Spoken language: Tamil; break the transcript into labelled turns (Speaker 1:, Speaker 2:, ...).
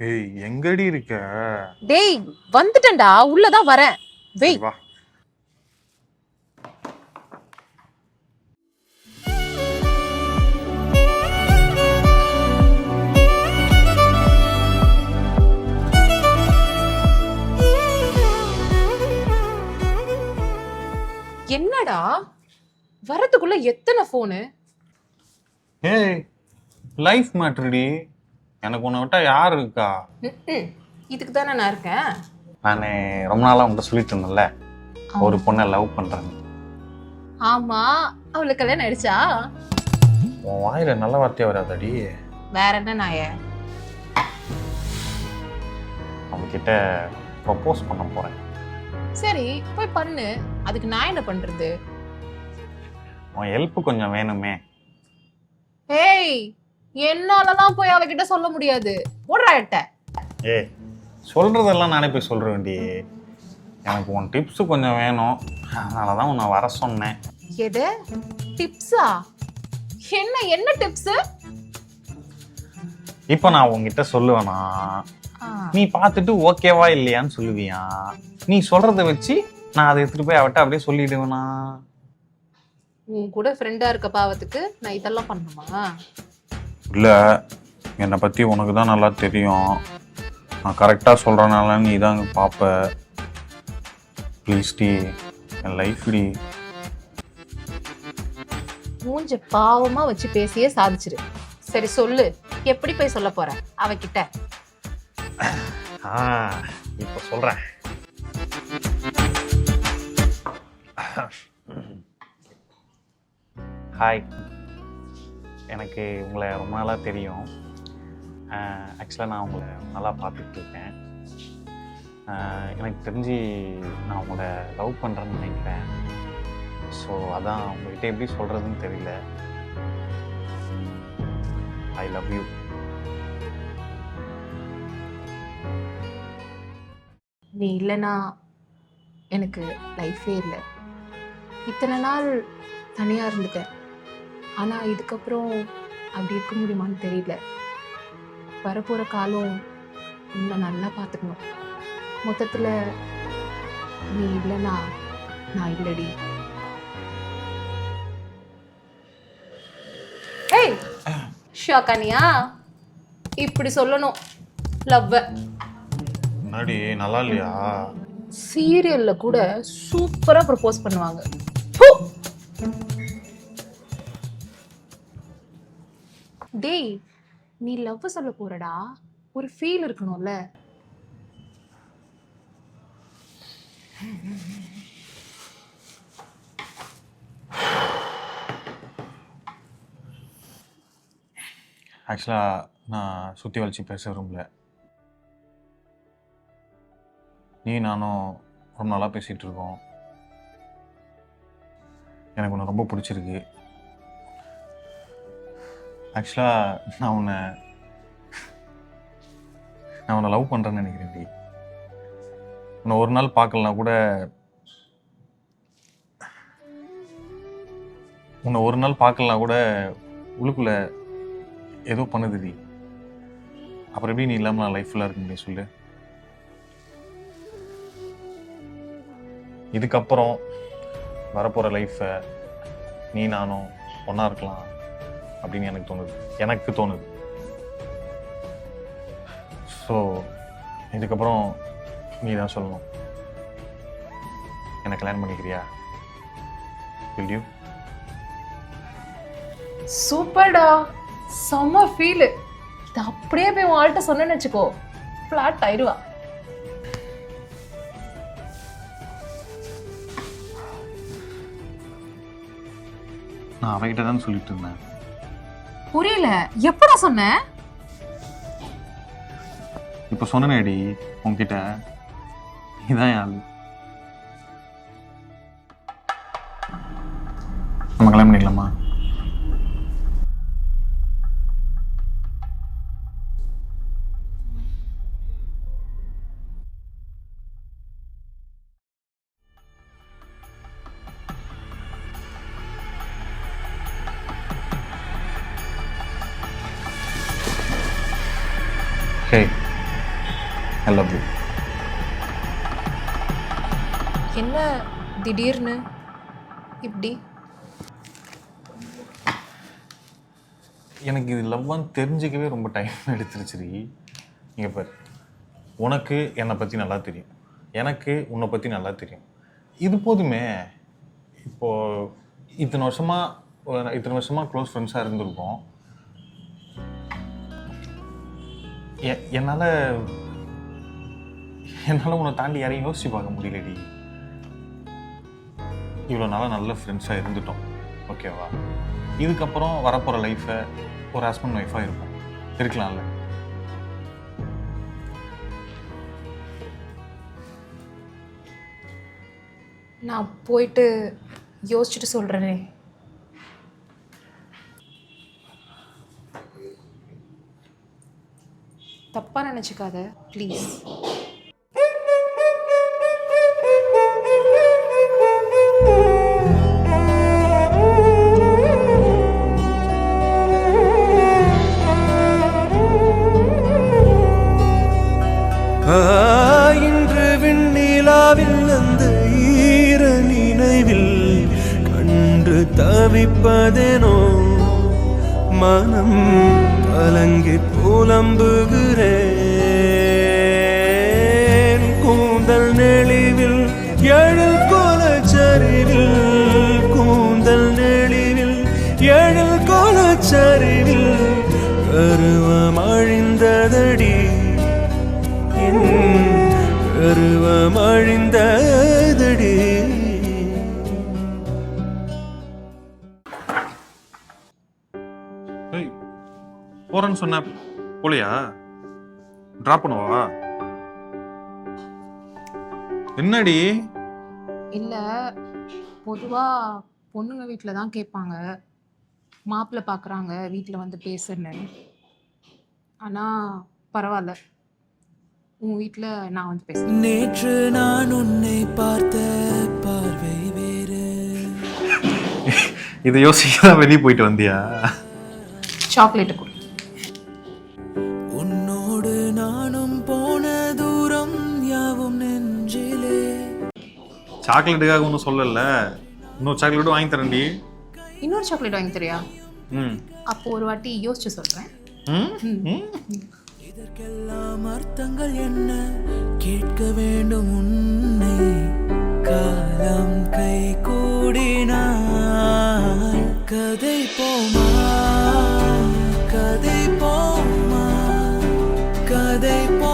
Speaker 1: ஏய் எங்கடி இருக்க?
Speaker 2: டேய் வந்துட்டேன்டா, உள்ளதான் வரேன். வெய்.
Speaker 1: வா.
Speaker 2: என்னடா வரதுக்குள்ள எத்தனை போனு?
Speaker 1: ஏய் லைஃப் மேட்ருடி. எனக்கு உன்னை விட்டா யார் இருக்கா?
Speaker 2: இதுக்கு தானே நான் இருக்கேன்.
Speaker 1: நான் ரொம்ப நாளாக உன்கிட்ட சொல்லிட்டு இருந்தேன்ல, ஒரு பொண்ணை லவ் பண்ணுறேன்.
Speaker 2: ஆமா, அவளுக்கு கல்யாணம் ஆயிடுச்சா?
Speaker 1: உன் வாயில நல்ல வார்த்தையா வராதடி.
Speaker 2: வேற என்ன நாய?
Speaker 1: அவங்ககிட்ட ப்ரப்போஸ் பண்ண போறேன்.
Speaker 2: சரி போய் பண்ணு, அதுக்கு நான் என்ன பண்றது?
Speaker 1: உன் ஹெல்ப் கொஞ்சம் வேணுமே.
Speaker 2: ஏய் என்னாலலாம் போய் அவகிட்ட சொல்ல முடியாது. ஓடுறா எட்ட.
Speaker 1: ஏய் சொல்றதெல்லாம் நானே போய் சொல்றேன்டி. எனக்கு உன் டிப்ஸ் கொஞ்சம் வேணும், அதனால தான் உன்னை வர சொன்னேன்.
Speaker 2: எது டிப்ஸா? என்ன என்ன டிப்ஸ்?
Speaker 1: இப்போ நான் உன்கிட்ட சொல்லுவேனா, நீ பார்த்துட்டு ஓகேவா இல்லையான்னு சொல்லுவியா? நீ சொல்றத வச்சு நான் அதை எடுத்துட்டு போய் அவட்ட அப்படியே சொல்லிடுவேனா?
Speaker 2: உன் கூட ஃப்ரெண்டா இருக்க பாவத்துக்கு நான் இதெல்லாம் பண்ணணுமா?
Speaker 1: இல்ல, என்னை பத்தி உனக்கு தான் நல்லா தெரியும். நான் கரெக்டா சொல்றனால நீ தான் பாப்ப. ப்ளீஸ் டி, என் லைஃப் டி.
Speaker 2: மூஞ்ச பாவமா வச்சு பேசியே சாதிச்சிரு. சரி சொல்லு, எப்படி போய் சொல்ல போற அவகிட்ட?
Speaker 1: இப்ப சொல்றேன். ஹாய், எனக்கு உங்களை ரொம்ப நாளாக தெரியும். ஆக்சுவலாக நான் உங்களை நல்லா பார்த்துட்டு இருக்கேன். எனக்கு தெரிஞ்சு நான் உங்களை லவ் பண்ணுறேன்னு நினைக்கிறேன். ஸோ அதான் உங்கள்கிட்ட எப்படி சொல்கிறதுன்னு தெரியல. I love you.
Speaker 2: நீ இல்லைனா எனக்கு லைஃபே இல்லை. இத்தனை நாள் தனியாக இருந்துட்டேன், ஆனால் இதுக்கப்புறம் அப்படி இருக்க முடியுமான்னு தெரியல. வரப்போகிற காலம் இன்னும் நல்லா பார்த்துக்கணும். மொத்தத்தில் நீ இல்லைனா நான் இல்லடி. ஏய் ஷாக்கானியா, இப்படி சொல்லணும் லவ்வ.
Speaker 1: முன்னாடி நல்லா இல்லையா?
Speaker 2: சீரியல்ல கூட சூப்பரா ப்ரப்போஸ் பண்ணுவாங்க. டேய் நீ லவ் சொல்ல போறடா, ஒரு ஃபீல் இருக்கணும்ல.
Speaker 1: ஆக்சுவலாக நான் சுற்றி வளைச்சி பேச விரும்பல. நீ நானும் ரொம்ப நாளாக பேசிகிட்டு இருக்கோம். எனக்கு உன்னை ரொம்ப பிடிச்சிருக்கு. ஆக்சுவலாக நான் உன்னை லவ் பண்ணுறேன்னு நினைக்கிறேன் டி. உன்னை ஒரு நாள் பார்க்கலனா கூட, உள்ளுக்குள்ள ஏதோ பண்ணுது டி. அப்புறம் எப்படி நீ இல்லாமல் நான் லைஃப் ஃபுல்லாக இருக்க முடியும் சொல்லு? இதுக்கப்புறம் வரப்போகிற லைஃப்பை நீ நானும் ஒன்றா இருக்கலாம் அப்படின்னு எனக்கு தோணுது. ஸோ இதுக்கப்புறம் நீ தான் சொல்லணும், என்னை கல்யாணம் பண்ணிக்கிறியா? will you?
Speaker 2: சூப்பர்டா, செம்ம ஃபீல். இது அப்படியே போய் உன் ஆள்கிட்ட சொன்னேன்னு வச்சுக்கோ, ஃப்ளாட் ஆயிடுவா.
Speaker 1: நான் அவகிட்ட தான் சொல்லிட்டு இருந்தேன்.
Speaker 2: புரியல, எப்படா சொன்ன?
Speaker 1: இப்போ சொன்னேடி உன்கிட்ட. இதான் யாரு? நம்ம கல்யாணம் பண்ணிக்கலாமா? ஹே, ஐ லவ் யூ.
Speaker 2: என்ன திடீர்னு இப்படி?
Speaker 1: எனக்கு இது லவ்வான்னு தெரிஞ்சிக்கவே ரொம்ப டைம் எடுத்துருச்சுடி. இங்கே பாரு, உனக்கு என்னை பற்றி நல்லா தெரியும், எனக்கு உன்னை பற்றி நல்லா தெரியும். இது போதுமே. இப்போது இத்தனை வருஷமாக க்ளோஸ் ஃப்ரெண்ட்ஸாக இருந்திருக்கோம். என்னால் உன்னை தாண்டி யாரையும் யோசிச்சு பார்க்க முடியலடி. இவ்வளோ நாளாக நல்ல ஃப்ரெண்ட்ஸாக இருந்துட்டோம், ஓகேவா? இதுக்கப்புறம் வரப்போகிற லைஃப்பை ஒரு ஹஸ்பண்ட் ஒய்ஃபாக இருப்போம், இருக்கலாம்ல?
Speaker 2: நான் போயிட்டு யோசிச்சுட்டு சொல்கிறேனே. தப்பாக நினச்சிக்காத ப்ளீஸ்.
Speaker 3: இன்று விண்ணிலாவில் அந்த ஈர நினைவில் கண்டு தவிப்பதேனோ மனம் கலங்கி புலம்புகிறேன். கூந்தல் நெளிவில் எழில் கோலச்சரிவில், கூந்தல் நெளிவில் எழில் கோலச்சரிவில் கருவம் அழிந்ததடி, கருவம் அழிந்ததடி.
Speaker 1: போறேன்னு சொன்ன போலியா? ட்ராப் பண்ணவா? என்னடி?
Speaker 2: இல்லை, பொதுவாக பொண்ணுங்க வீட்டில் தான் கேட்பாங்க, மாப்பிள்ளை பார்க்குறாங்க வீட்டில் வந்து பேசுன்னு. ஆனால் பரவாயில்ல, உன் வீட்டில் நான் வந்து பேசுகிறேன்.
Speaker 3: நேற்று நான் உன்னை பார்த்த பார்வை வேறு.
Speaker 1: இதை யோசிக்க தான் வெளியே போயிட்டு வந்தியா?
Speaker 2: சாக்லேட்டு கொடு.
Speaker 3: உன்னோடு நானும் போன தூரம் யாவும் நெஞ்சிலே.
Speaker 1: சாக்லேட்டுக்காக ஒன்றும் சொல்லல, இன்னொரு சாக்லேட்டும் வாங்கி தரேன்டி.
Speaker 2: இன்னொரு சாக்லேட் வாங்கி தரியா?
Speaker 1: ம்.
Speaker 2: அப்போ ஒரு வாட்டி யோசிச்சு சொல்கிறேன்.
Speaker 3: இதற்கெல்லாம் அர்த்தங்கள் என்ன கேட்க வேண்டும் உன்னை. காலம் கை கூடினாள் கதை போமா, கதை போமா, கதை போ